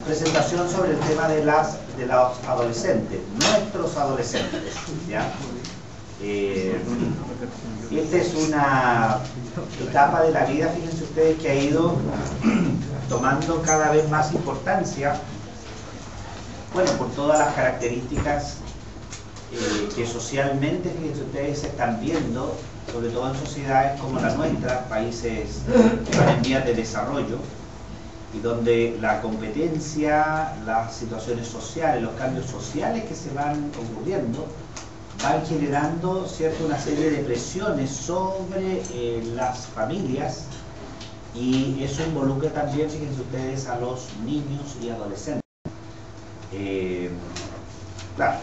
presentación sobre el tema de los adolescentes, nuestros adolescentes, ¿ya? Esta es una etapa de la vida, fíjense ustedes, que ha ido tomando cada vez más importancia, bueno, por todas las características que socialmente, fíjense ustedes, se están viendo, sobre todo en sociedades como la nuestra, países que van en vías de desarrollo, y donde la competencia, las situaciones sociales, los cambios sociales que se van ocurriendo, van generando, ¿cierto?, una serie de presiones sobre las familias, y eso involucra también, fíjense ustedes, a los niños y adolescentes. Claro,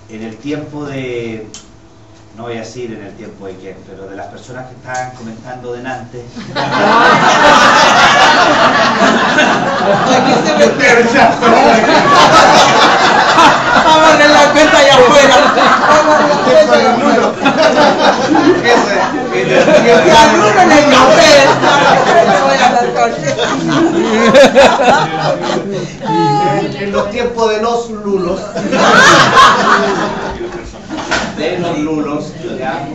en el tiempo de, no voy a decir en el tiempo de quién, pero de las personas que estaban comentando delante. Aquí se me vamos a dar la cuenta allá afuera. Vamos a dar la cuenta allá afuera. La luna en el café. En los tiempos de los lulos. De los lulos, ¿ya?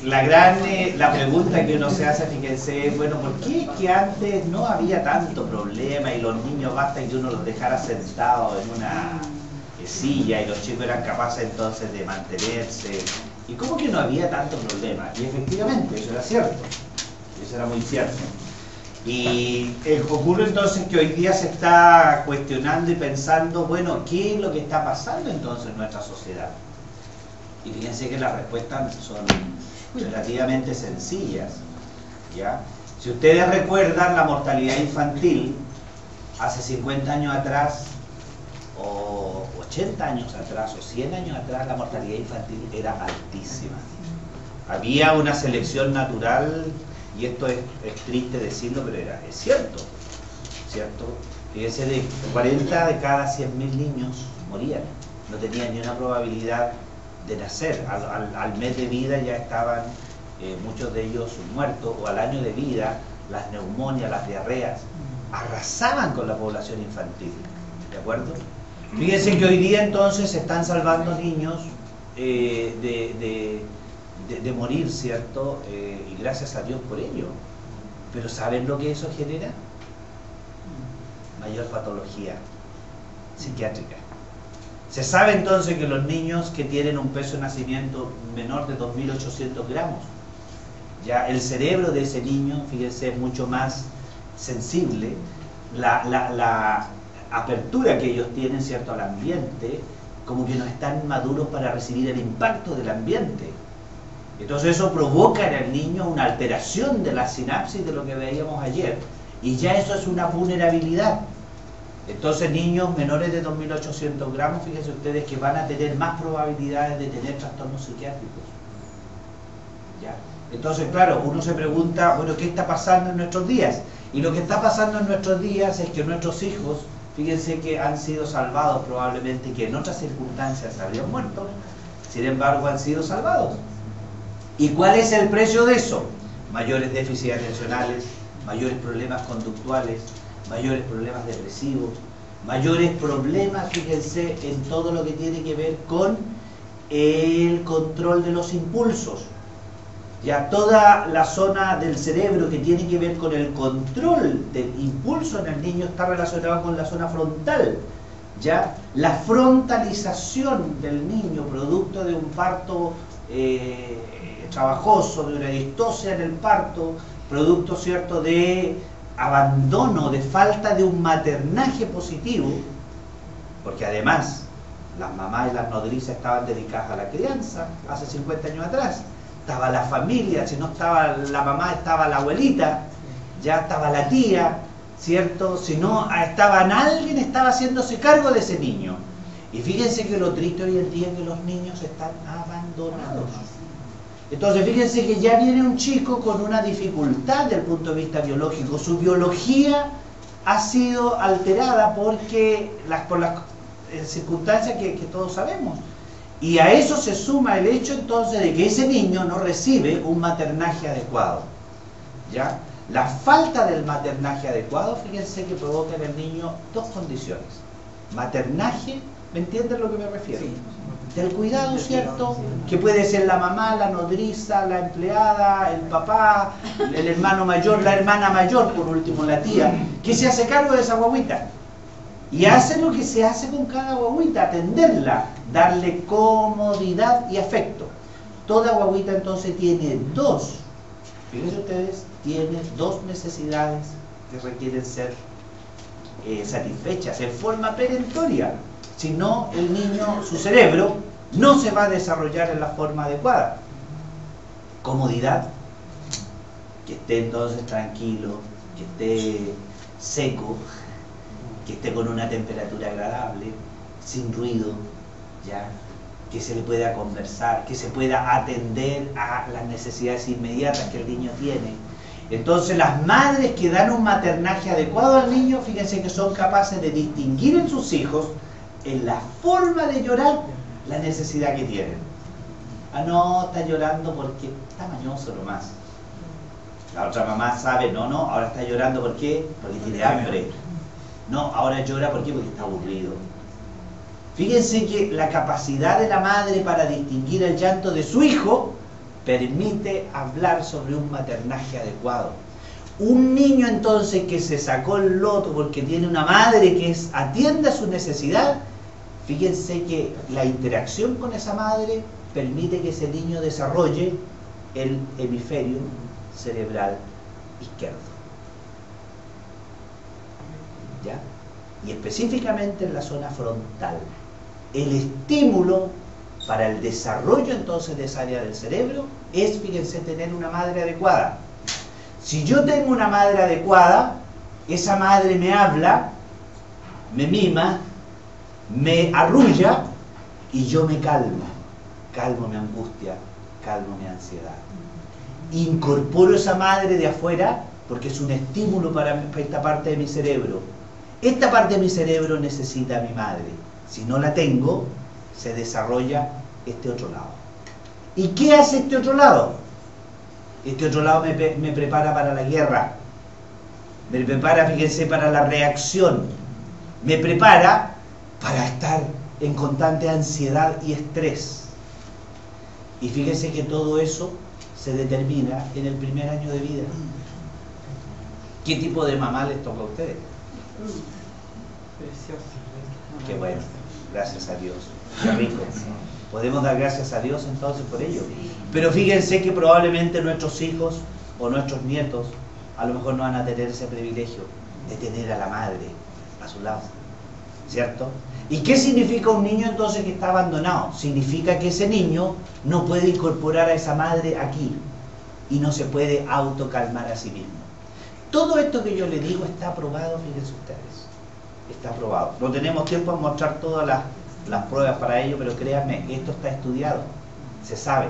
La pregunta que uno se hace, fíjense, es, bueno, ¿por qué es que antes no había tanto problema y los niños basta que uno los dejara sentados en una silla y los chicos eran capaces entonces de mantenerse? ¿Y cómo que no había tanto problema? Y efectivamente, eso era cierto, eso era muy cierto. Y ocurre entonces que hoy día se está cuestionando y pensando, bueno, ¿qué es lo que está pasando entonces en nuestra sociedad? Y fíjense que las respuestas son relativamente sencillas, ¿ya? Si ustedes recuerdan la mortalidad infantil, hace 50 años atrás, o 80 años atrás, o 100 años atrás, la mortalidad infantil era altísima. Había una selección natural, y esto es triste decirlo, pero es cierto, ¿cierto? Fíjense, de 40 de cada 100.000 niños morían, no tenían ni una probabilidad de nacer. Al mes de vida ya estaban muchos de ellos muertos, o al año de vida las neumonias, las diarreas arrasaban con la población infantil, ¿de acuerdo? Fíjense que hoy día entonces se están salvando niños de morir, ¿cierto? Y gracias a Dios por ello. Pero ¿saben lo que eso genera? Mayor patología psiquiátrica. Se sabe entonces que los niños que tienen un peso de nacimiento menor de 2.800 gramos, ya el cerebro de ese niño, fíjense, es mucho más sensible, la apertura que ellos tienen, ¿cierto?, al ambiente, como que no están maduros para recibir el impacto del ambiente. Entonces eso provoca en el niño una alteración de la sinapsis, de lo que veíamos ayer, y ya eso es una vulnerabilidad. Entonces niños menores de 2.800 gramos, fíjense ustedes que van a tener más probabilidades de tener trastornos psiquiátricos, ¿ya? Entonces, claro, uno se pregunta, bueno, ¿qué está pasando en nuestros días? Y lo que está pasando en nuestros días es que nuestros hijos, fíjense que han sido salvados probablemente, que en otras circunstancias habrían muerto, sin embargo han sido salvados. ¿Y cuál es el precio de eso? Mayores déficits atencionales, mayores problemas conductuales, mayores problemas depresivos, mayores problemas, fíjense, en todo lo que tiene que ver con el control de los impulsos. Ya toda la zona del cerebro que tiene que ver con el control del impulso en el niño está relacionado con la zona frontal. Ya la frontalización del niño, producto de un parto trabajoso, de una distosia en el parto, producto, ¿cierto?, de abandono, de falta de un maternaje positivo, porque además las mamás y las nodrizas estaban dedicadas a la crianza hace 50 años atrás, estaba la familia, si no estaba la mamá estaba la abuelita, ya estaba la tía, ¿cierto? Si no alguien estaba haciéndose cargo de ese niño. Y fíjense que lo triste hoy en día es que los niños están abandonados. Entonces fíjense que ya viene un chico con una dificultad desde el punto de vista biológico. Su biología ha sido alterada por las circunstancias que todos sabemos. Y a eso se suma el hecho entonces de que ese niño no recibe un maternaje adecuado, ¿ya? La falta del maternaje adecuado, fíjense que provoca en el niño dos condiciones. Maternaje, ¿me entienden lo que me refiero? Sí. Del cuidado, ¿cierto? Que puede ser la mamá, la nodriza, la empleada, el papá, el hermano mayor, la hermana mayor, por último la tía, que se hace cargo de esa guagüita. Y hace lo que se hace con cada guagüita, atenderla, darle comodidad y afecto. Toda guagüita entonces tiene dos, fíjense ustedes, tiene dos necesidades que requieren ser satisfechas en forma perentoria. Si no, el niño, su cerebro, no se va a desarrollar en la forma adecuada. Comodidad, que esté entonces tranquilo, que esté seco, que esté con una temperatura agradable, sin ruido, ¿ya? Que se le pueda conversar, que se pueda atender a las necesidades inmediatas que el niño tiene. Entonces las madres que dan un maternaje adecuado al niño, fíjense que son capaces de distinguir en sus hijos, en la forma de llorar, la necesidad que tienen. Ah, no, está llorando porque está mañoso nomás. La otra mamá sabe, no, ahora está llorando ¿por qué? Porque tiene hambre. No, ahora llora ¿por qué? Porque está aburrido. Fíjense que la capacidad de la madre para distinguir el llanto de su hijo permite hablar sobre un maternaje adecuado. Un niño entonces que se sacó el loto porque tiene una madre que atiende a su necesidad, fíjense que la interacción con esa madre permite que ese niño desarrolle el hemisferio cerebral izquierdo. ¿Ya? Y específicamente en la zona frontal. El estímulo para el desarrollo entonces de esa área del cerebro es, fíjense, tener una madre adecuada. Si yo tengo una madre adecuada, esa madre me habla, me mima, me arrulla y yo me calmo. Calmo mi angustia, calmo mi ansiedad. Incorporo esa madre de afuera porque es un estímulo para esta parte de mi cerebro. Esta parte de mi cerebro necesita a mi madre. Si no la tengo, se desarrolla este otro lado. ¿Y qué hace este otro lado? Este otro lado me prepara para la guerra. Me prepara, fíjense, para la reacción. Me prepara para estar en constante ansiedad y estrés. Y fíjense que todo eso se determina en el primer año de vida. ¿Qué tipo de mamá les toca a ustedes? Qué bueno, gracias a Dios. Qué rico. Podemos dar gracias a Dios entonces por ello. Pero fíjense que probablemente nuestros hijos o nuestros nietos a lo mejor no van a tener ese privilegio de tener a la madre a su lado, ¿cierto? ¿Y qué significa un niño entonces que está abandonado? Significa que ese niño no puede incorporar a esa madre aquí y no se puede autocalmar a sí mismo. Todo esto que yo le digo está aprobado, fíjense ustedes, está aprobado. No tenemos tiempo de mostrar todas las pruebas para ello, pero créanme, esto está estudiado, se sabe.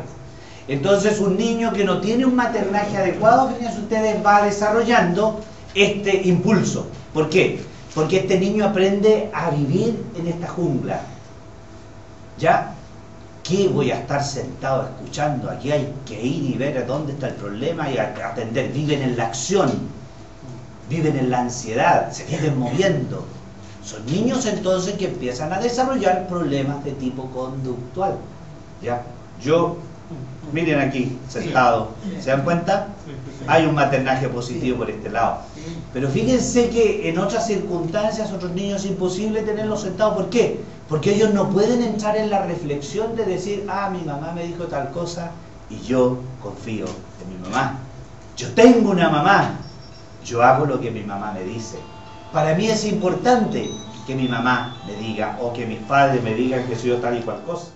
Entonces un niño que no tiene un maternaje adecuado, fíjense ustedes, va desarrollando este impulso. ¿Por qué? Porque este niño aprende a vivir en esta jungla. ¿Ya? ¿Qué voy a estar sentado escuchando? Aquí hay que ir y ver dónde está el problema y atender. Viven en la acción, viven en la ansiedad, se viven moviendo. Son niños entonces que empiezan a desarrollar problemas de tipo conductual. ¿Ya? Miren aquí, sentado, ¿se dan cuenta? Hay un maternaje positivo por este lado. Pero fíjense que en otras circunstancias, otros niños es imposible tenerlos sentados. ¿Por qué? Porque ellos no pueden entrar en la reflexión de decir, ah, mi mamá me dijo tal cosa y yo confío en mi mamá. Yo tengo una mamá, yo hago lo que mi mamá me dice. Para mí es importante que mi mamá me diga o que mis padres me digan que soy yo tal y cual cosa.